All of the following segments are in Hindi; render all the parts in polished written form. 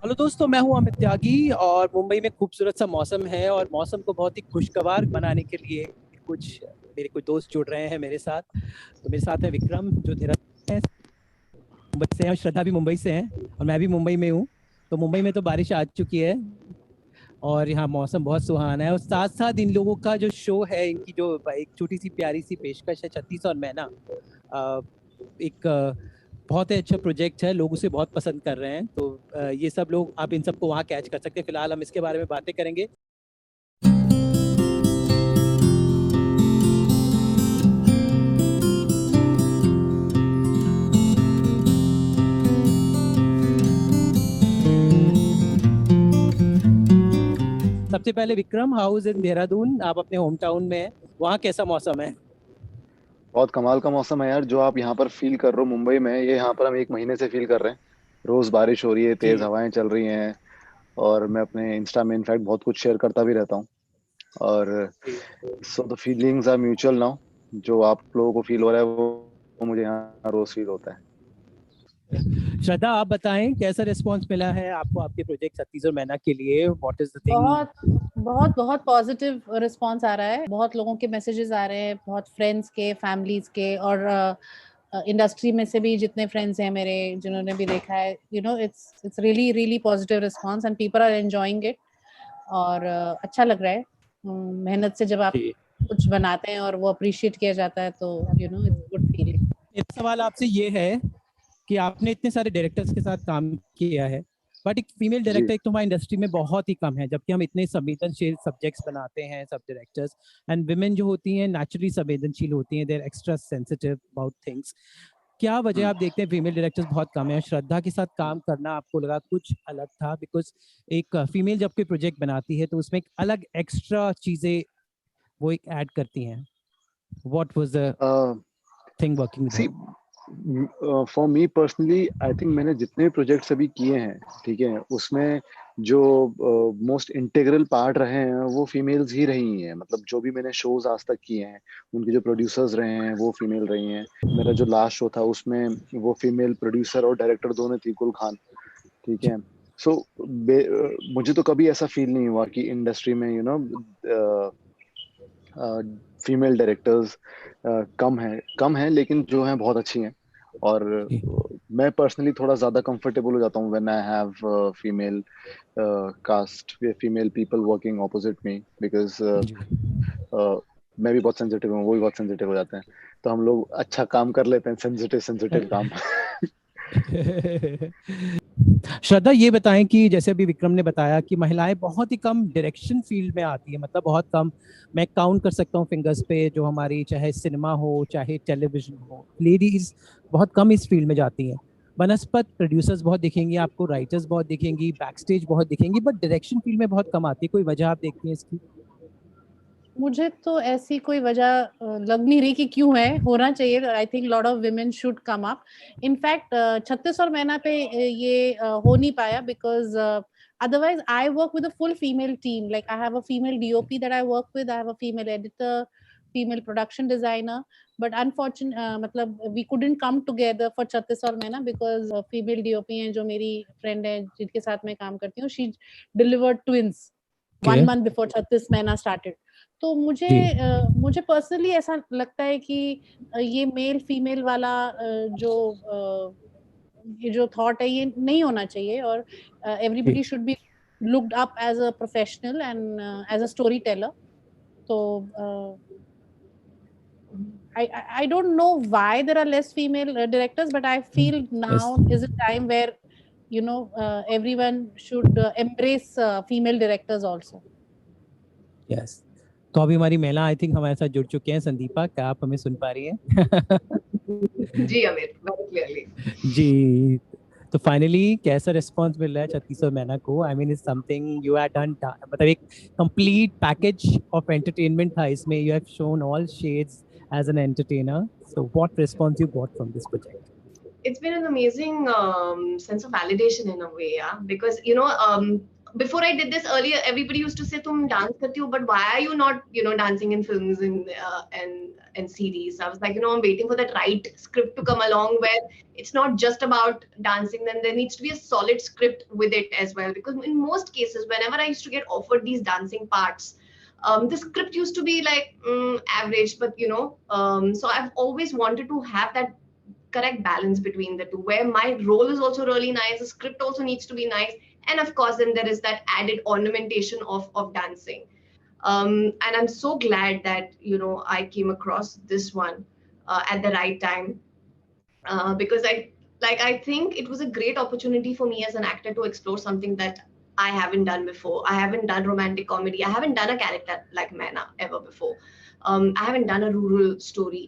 हेलो दोस्तों, मैं हूं अमित त्यागी और मुंबई में खूबसूरत सा मौसम है और मौसम को बहुत ही खुशगवार बनाने के लिए कुछ मेरे कुछ दोस्त जुड़ रहे हैं मेरे साथ। तो मेरे साथ है विक्रम जो देहरादून है, मुंबई से है, और श्रद्धा भी मुंबई से है और मैं भी मुंबई में हूँ। तो मुंबई में तो बारिश आ चुकी है और यहाँ मौसम बहुत सुहाना है, और साथ साथ इन लोगों का जो शो है, इनकी जो एक छोटी सी प्यारी सी पेशकश है, 36 और मैना। अ, एक बहुत ही अच्छा प्रोजेक्ट है, लोग उसे बहुत पसंद कर रहे हैं। तो ये सब लोग, आप इन सबको वहाँ कैच कर सकते हैं। फिलहाल हम इसके बारे में बातें करेंगे। सबसे पहले Vikram, how is in Dehradun? आप अपने होम टाउन में हैं, वहाँ कैसा मौसम है? बहुत कमाल का मौसम है यार। जो आप यहाँ पर फील कर रहे हो मुंबई में, ये यहाँ पर हम एक महीने से फील कर रहे हैं। रोज बारिश हो रही है, तेज जी। हवाएं चल रही हैं। और मैं अपने इंस्टा में इनफैक्ट बहुत कुछ शेयर करता भी रहता हूँ। और जी। So the feelings are mutual now. जो आप लोगों को फील हो रहा है वो मुझे यहाँ रोज फील होता है। श्रद्धा, आप बताएं कैसा रिस्पांस मिला है आपको आपके प्रोजेक्ट 36 और मैना के लिए? What is the thing? बहुत बहुत बहुत पॉजिटिव रिस्पांस आ रहा है। बहुत लोगों के मैसेजेस आ रहे हैं, बहुत फ्रेंड्स के, फैमिलीज के, और इंडस्ट्री में से भी जितने फ्रेंड्स हैं मेरे जिन्होंने भी देखा है। It's really really positive response and people are enjoying it. और अच्छा लग रहा है। मेहनत से जब आप जी। कुछ बनाते हैं और वो अप्रिशिएट किया जाता है तो इट्स गुड फीलिंग। एक सवाल आपसे ये है कि आपने इतने सारे डायरेक्टर्स के साथ काम किया है, बट एक फीमेल जी। डायरेक्टर एक तो हमारी इंडस्ट्री में बहुत ही कम है, जबकि हम इतने संवेदनशील सब्जेक्ट्स बनाते हैं सब डायरेक्टर्स। एंड विमेन जो होती हैं नेचुरली संवेदनशील होती हैं, they are extra sensitive about things. क्या वजह हम्म। आप देखते हैं फीमेल डायरेक्टर्स बहुत कम है? श्रद्धा के साथ काम करना आपको लगा कुछ अलग था? बिकॉज एक फीमेल जब कोई प्रोजेक्ट बनाती है तो उसमें एक अलग एक्स्ट्रा चीजें वो एक ऐड करती हैं। What was the thing working with see, her? For me personally I think मैंने जितने प्रोजेक्ट्स अभी किए हैं, ठीक है, उसमें जो मोस्ट इंटीग्रल पार्ट रहे हैं वो फीमेल्स ही रही हैं। मतलब जो भी मैंने शोज आज तक किए हैं, उनके जो प्रोड्यूसर्स रहे हैं वो फीमेल रही हैं। मेरा जो लास्ट शो था उसमें वो फीमेल प्रोड्यूसर और डायरेक्टर दोनों थी, गुल खान। ठीक है। सो मुझे तो कभी ऐसा फील नहीं हुआ कि इंडस्ट्री में फीमेल डायरेक्टर्स कम है, लेकिन जो हैं बहुत अच्छी हैं। और मैं पर्सनली थोड़ा ज़्यादा कंफर्टेबल हो जाता हूँ when I have female cast, female people working opposite me, because मैं भी बहुत सेंसिटिव हूँ, वो भी बहुत सेंसिटिव हो जाते हैं। तो हम लोग अच्छा काम कर लेते हैं, सेंसिटिव सेंसिटिव काम। श्रद्धा, ये बताएं कि जैसे अभी विक्रम ने बताया कि महिलाएं बहुत ही कम डायरेक्शन फील्ड में आती है, मतलब बहुत कम। मैं काउंट कर सकता हूँ फिंगर्स पे, जो हमारी चाहे सिनेमा हो चाहे टेलीविजन हो, लेडीज बहुत कम इस फील्ड में जाती हैं। बनस्पत प्रोड्यूसर्स बहुत दिखेंगी आपको, राइटर्स बहुत दिखेंगी, बैक स्टेज बहुत दिखेंगी, बट डायरेक्शन फील्ड में बहुत कम आती है। कोई वजह आप देखती हैं इसकी? मुझे तो ऐसी कोई वजह लग नहीं रही कि क्यों है। होना चाहिए। I think lot of women should come up. In fact 36 और महीना पे ये हो नहीं पाया because otherwise I work with a full female team. Like I have a female DOP that I work with, I have a female editor, female production designer, but unfortunately मतलब we couldn't come together for 36 और महीना because female DOP हैं जो मेरी friend है जिनके साथ मैं काम करती हूँ, she delivered twins okay. 1 month before 36 महीना started. तो जी। मुझे पर्सनली ऐसा लगता है कि ये मेल फीमेल वाला जो ये जो थॉट है ये नहीं होना चाहिए। और जी। Everybody should be looked up as a professional and as a storyteller. तो I don't know why there are less female directors, but I feel yes. now is a time where everyone should embrace female directors also. Yes. तो अभी हमारी महिला आई थिंक हमारे साथ जुड़ चुके हैं। संदीपा, क्या आप हमें सुन पा रही हैं? जी अमित, वेरी क्लियरली। जी। तो फाइनली कैसा रिस्पांस मिल रहा है 36 और मैना को? I mean is something you have done, मतलब एक कंप्लीट पैकेज ऑफ एंटरटेनमेंट था इसमें। You have shown all shades as an entertainer. So what response you got from this project? It's been an amazing sense of validation in a way, yeah, because before I did this earlier, everybody used to say, "Tum dance karti ho, but why are you not, dancing in films and series?" I was like, I'm waiting for that right script to come along where it's not just about dancing. Then there needs to be a solid script with it as well. Because in most cases, whenever I used to get offered these dancing parts, the script used to be like average, but so I've always wanted to have that correct balance between the two, where my role is also really nice, the script also needs to be nice, and of course then there is that added ornamentation of dancing. And I'm so glad that I came across this one at the right time, because I think it was a great opportunity for me as an actor to explore something that I haven't done before. I haven't done romantic comedy. I haven't done a character like Maina ever before. I haven't done a rural story.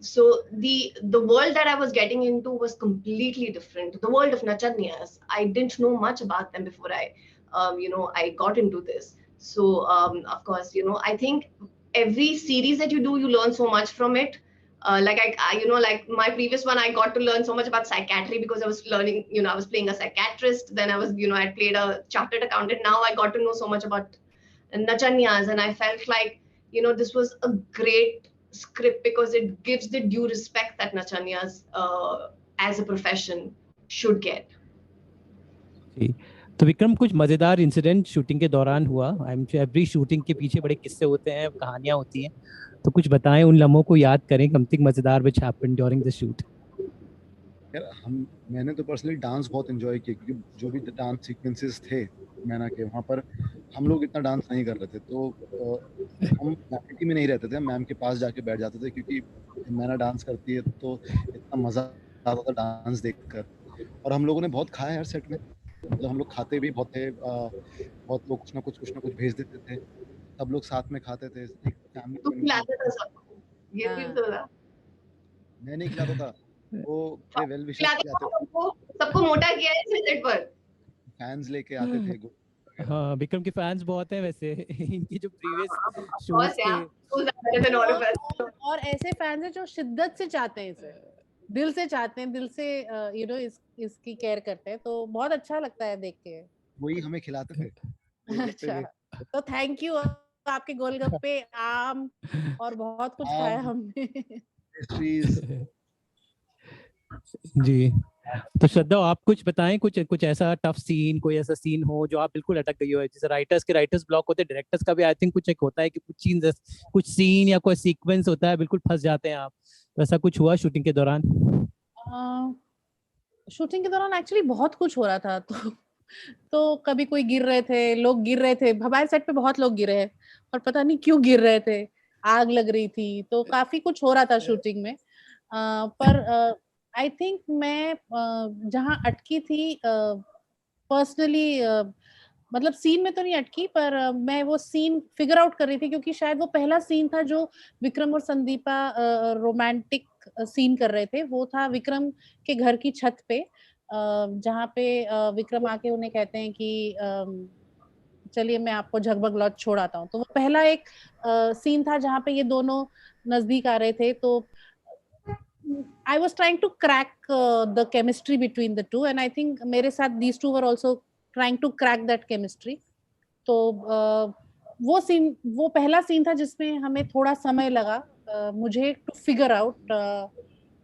So the world that I was getting into was completely different. The world of Nachadniyas, I didn't know much about them before I got into this. So of course, I think every series that you do, you learn so much from it. Like like my previous one, I got to learn so much about psychiatry because I was learning, I was playing a psychiatrist. Then I was, I played a chartered accountant. Now I got to know so much about Nachanyas, and I felt like, this was a great script because it gives the due respect that Nachanyas as a profession should get. जी, तो विक्रम, कुछ मजेदार इंसिडेंट शूटिंग के दौरान हुआ? आई एम एवरी शूटिंग के पीछे बड़े किस्से होते हैं, कहानियां होती हैं, तो कुछ बताएं, उन लम्हों को याद करें, समथिंग मजेदार which happened during the shoot. यार मैंने तो पर्सनली डांस बहुत एंजॉय किया, क्योंकि जो भी डांस सीक्वेंसेस थे मैना के, वहाँ पर हम लोग इतना डांस नहीं कर रहे थे, तो हम फैमिली में नहीं रहते थे, मैम के पास जाके बैठ जाते थे, क्योंकि मैना डांस करती है तो इतना मजा आता था डांस देखकर. और हम लोगों ने बहुत खाया यार सेट में, मतलब हम लोग खाते भी बहुत थे, बहुत लोग कुछ ना कुछ भेज देते थे, सब लोग साथ में खाते थे. एक तू खिलाता था सबको, ये फील तो था. मैं नहीं खिलाता था, वो बड़े वेल विशर्स जाते थे, सबको मोटा किया है सेट पर, फैंस लेके आते थे. हाँ, विक्रम के फैंस बहुत हैं वैसे. इनकी जो प्रीवियस शोज थे, और ऐसे फैंस हैं जो शिद्दत से चाहते हैं इसे, दिल से चाहते हैं, दिल से इसकी केयर करते हैं, तो बहुत अच्छा लगता है देख के. वही हमें खिलाते थे. अच्छा, तो थैंक यू. आपके गोलगप्पे, आम और बहुत कुछ खाया हमने. जी, तो श्रद्धा, आप कुछ बताएं, कुछ ऐसा टफ सीन, कोई ऐसा सीन हो जो आप बिल्कुल अटक गई हो. जैसे राइटर्स ब्लॉक होते हैं, डायरेक्टर्स का भी आई थिंक कुछ एक होता है कि कुछ सीन या कोई सीक्वेंस होता है, बिल्कुल फंस जाते हैं आप. तो ऐसा कुछ हुआ शूटिंग के दौरान? शूटिंग के दौरान एक्चुअली बहुत कुछ हो रहा था, तो कभी कोई गिर रहे थे, लोग गिर रहे थे. हमारे सेट पे बहुत लोग गिरे हैं और पता नहीं क्यों गिर रहे थे, आग लग रही थी, तो काफी कुछ हो रहा था शूटिंग में. पर आई थिंक मैं जहाँ अटकी थी पर्सनली, मतलब सीन में तो नहीं अटकी, पर मैं वो सीन फिगर आउट कर रही थी, क्योंकि शायद वो पहला सीन था जो विक्रम और संदीपा रोमांटिक सीन कर रहे थे. वो था विक्रम के घर की छत पे, जहाँ पे विक्रम आके उन्हें कहते हैं कि चलिए मैं आपको झगबग लॉज छोड़ आता हूँ. तो वो पहला एक सीन था जहाँ पे ये दोनों नजदीक आ रहे थे. तो I was trying to crack the chemistry between the two, and I think मेरे साथ these two were also trying to crack that chemistry. तो वो पहला सीन था जिसमें हमें थोड़ा समय लगा मुझे to figure out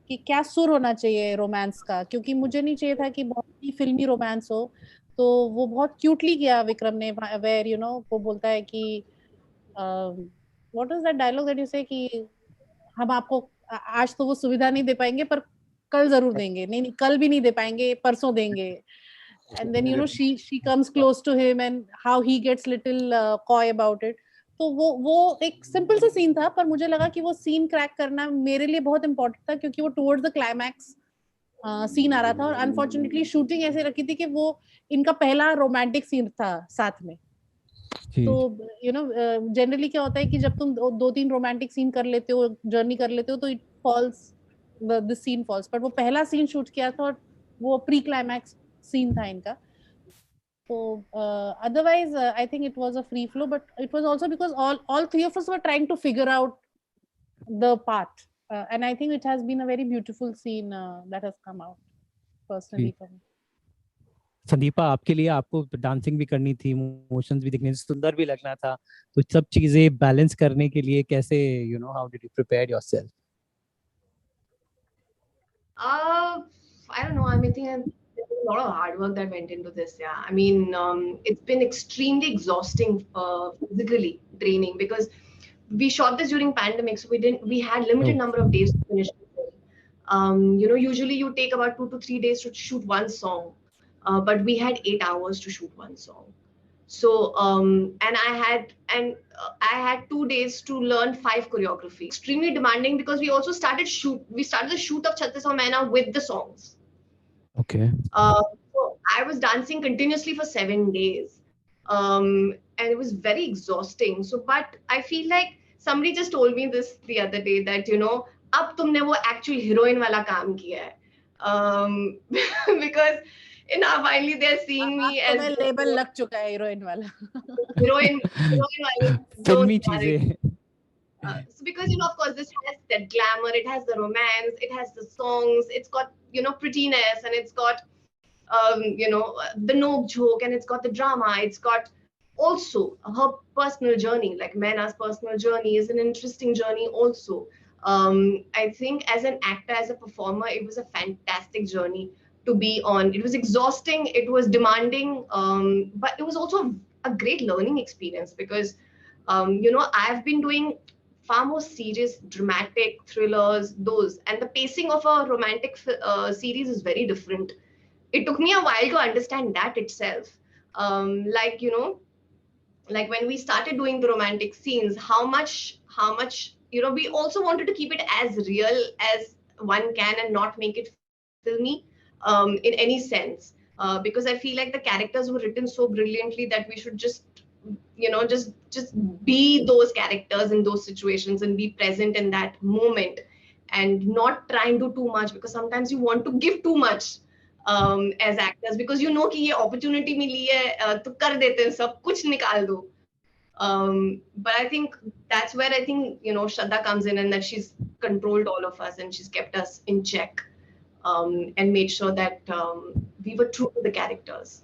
कि क्या सुर होना चाहिए रोमांस का, क्योंकि मुझे नहीं चाहिए था कि बहुत ही फिल्मी रोमांस हो. तो वो बहुत क्यूटली किया विक्रम ने, where वो बोलता है कि what is that dialogue that you say कि हम आपको आज तो वो सुविधा नहीं दे पाएंगे, पर कल जरूर देंगे. नहीं, कल भी नहीं दे पाएंगे, परसों देंगे. And then she comes close to him and how he gets little coy about it. तो वो एक सिंपल सा सीन था, पर मुझे लगा कि वो सीन क्रैक करना मेरे लिए बहुत इम्पोर्टेंट था, क्योंकि वो टुवर्ड्स द क्लाइमैक्स सीन आ रहा था. और अनफॉर्चुनेटली शूटिंग ऐसे रखी थी कि वो इनका पहला रोमांटिक सीन था साथ में. तो जनरली क्या होता है कि जब तुम 2-3 रोमांटिक सीन कर लेते हो, जर्नी कर लेते हो, तो it falls, this scene falls. पर वो पहला सीन शूट किया था और वो प्री क्लाइमैक्स सीन था इनका. तो otherwise I think it was a free flow, but it was also because all three of us were trying to figure out the part, and I think it has been a very beautiful scene that has come out personally for me. Sandeepa, आपके लिए आपको डांसिंग भी करनी थी, इमोशंस भी दिखने, सुंदर भी लगना था, तो सब चीजें बैलेंस करने के लिए कैसे, how did you prepare yourself? I don't know. I mean, I think there's a lot of hard work that went into this. Yeah, I mean, it's been extremely exhausting, physically draining, because we shot this during pandemic, so we had limited number of days to finish the film. Usually you take about 2 to 3 days to shoot one song, but we had 8 hours to shoot one song. So and I had 2 days to learn 5 choreography. Extremely demanding, because we also started the shoot of Chhattisgarh Maina with the songs. Okay. So I was dancing continuously for 7 days, and it was very exhausting. So, but I feel like somebody just told me this the other day that अब तुमने वो actual heroine वाला काम किया है, because finally they're seeing me as label लग चुका है heroine वाला. heroine वाले फिल्मी चीजें. So because of course this has that glamour, it has the romance, it has the songs, it's got prettiness, and it's got the nok joke, and it's got the drama, it's got also her personal journey. Like Maina's personal journey is an interesting journey also. I think as an actor, as a performer, it was a fantastic journey to be on. It was exhausting, it was demanding, but it was also a great learning experience, because I've been doing far more serious, dramatic thrillers, and the pacing of a romantic series is very different. It took me a while to understand that itself. Like when we started doing the romantic scenes, how much we also wanted to keep it as real as one can and not make it filmy in any sense, because I feel like the characters were written so brilliantly that we should just be those characters in those situations and be present in that moment, and not try and do too much, because sometimes you want to give too much as actors, because कि ये opportunity मिली है तो कर देते हैं सब कुछ निकाल दो. But I think that's where I think Shraddha comes in, and that she's controlled all of us and she's kept us in check, and made sure that we were true to the characters.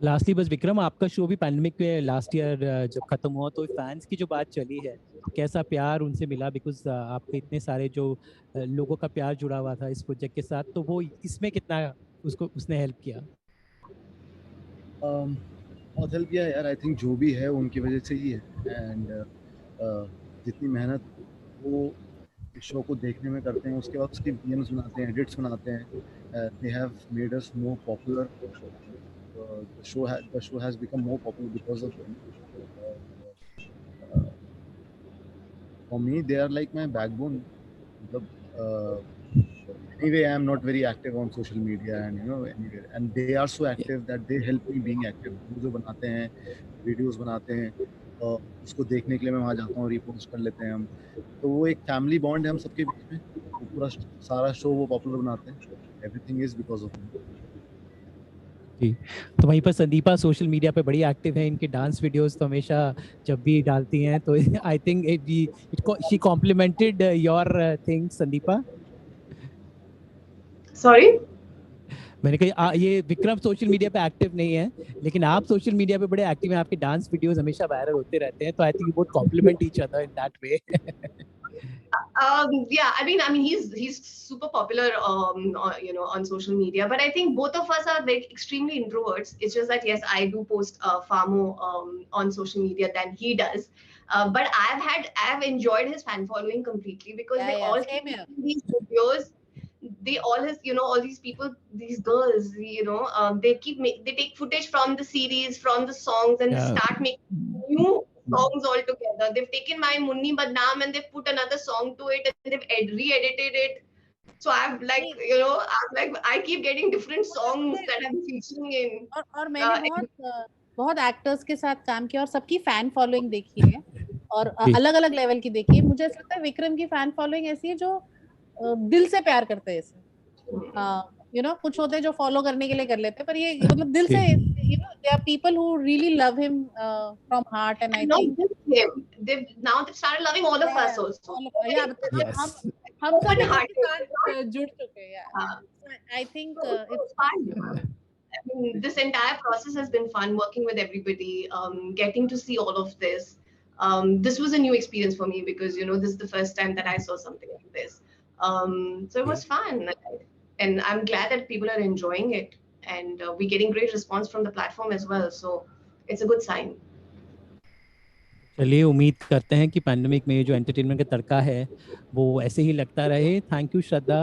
Lastly बस विक्रम, आपका शो भी पैंडेमिक में लास्ट ईयर जब खत्म हुआ, तो फैंस की जो बात चली है, कैसा प्यार उनसे मिला, बिकॉज आपके इतने सारे जो लोगों का प्यार जुड़ा हुआ था इस प्रोजेक्ट के साथ, तो वो इसमें कितना उसने हेल्प किया? बहुत हेल्प किया यार. आई थिंक जो भी है उनकी वजह से ही है, एंड जितनी मेहनत वो इस शो को देखने में करते हैं, उसके बाद उसके वीएम्स बनाते हैं, एडिट्स बनाते हैं, they have made us more popular. The show has become more popular because of them. For me, they are like my backbone. Anyway, I am not very active on social media, and anyway, and they are so active that they help me being active. जो बनाते हैं, videos बनाते हैं, उसको देखने के लिए मैं वहाँ जाता हूँ, repost कर लेते हैं हम. तो वो एक family bond है हम सबके बीच में. पूरा सारा show वो popular बनाते हैं. Everything is because of them. तो वहीं पर संदीपा सोशल मीडिया पे बड़ी एक्टिव है, इनके डांस वीडियोस तो हमेशा जब भी डालती हैं, तो I think she complimented your thing. Sandeepa, sorry, मैंने कहा ये विक्रम सोशल मीडिया पे एक्टिव नहीं है, लेकिन आप सोशल मीडिया पे बड़े एक्टिव हैं, आपके डांस वीडियोस हमेशा वायरल होते रहते हैं, तो I think you both complement each other in that way. Yeah, I mean, he's super popular, on social media. But I think both of us are like extremely introverts. It's just that yes, I do post far more on social media than he does. But I've enjoyed his fan following completely, because they all same here. these videos. They all all these people, these girls, they take footage from the series, from the songs, and start making new songs all together. They've taken my Munni Badnaam and they've put another song to it, and they've re-edited it. So I'm like, I keep getting different songs that I'm featuring in. और मैंने बहुत एक्टर्स के साथ काम किया और सबकी फैन फॉलोइंग देखी है, और अलग-अलग लेवल की देखी है. मुझे ऐसा लगता है विक्रम की फैन फॉलोइंग ऐसी है जो दिल से प्यार करते हैं इसे. कुछ होते हैं जो फॉलो करने के लिए कर लेते हैं, पर ये मतलब दिल से, there are people who really love him from heart, and I think they've started loving all of us also. हम सब के साथ जुड़ चुके हैं. I think It was fun. I mean, this entire process has been fun working with everybody, getting to see all of this. This was a new experience for me because, you know, this is the first time that I saw something like this. So it was fun. And I'm glad that people are enjoying it. And we're getting great response from the platform as well. So it's a good sign. चलिए उम्मीद करते हैं कि पैंडेमिक में जो एंटरटेनमेंट का तड़का है वो ऐसे ही लगता रहे. Thank you Shraddha,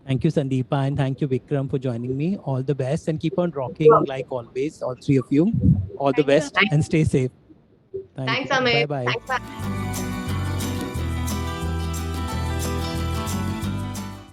thank you Sandeepa, and thank you Vikram for joining me. All the best and keep on rocking like always, all three of you. All the best and stay safe. Thanks, Amit. Bye bye. Thanks.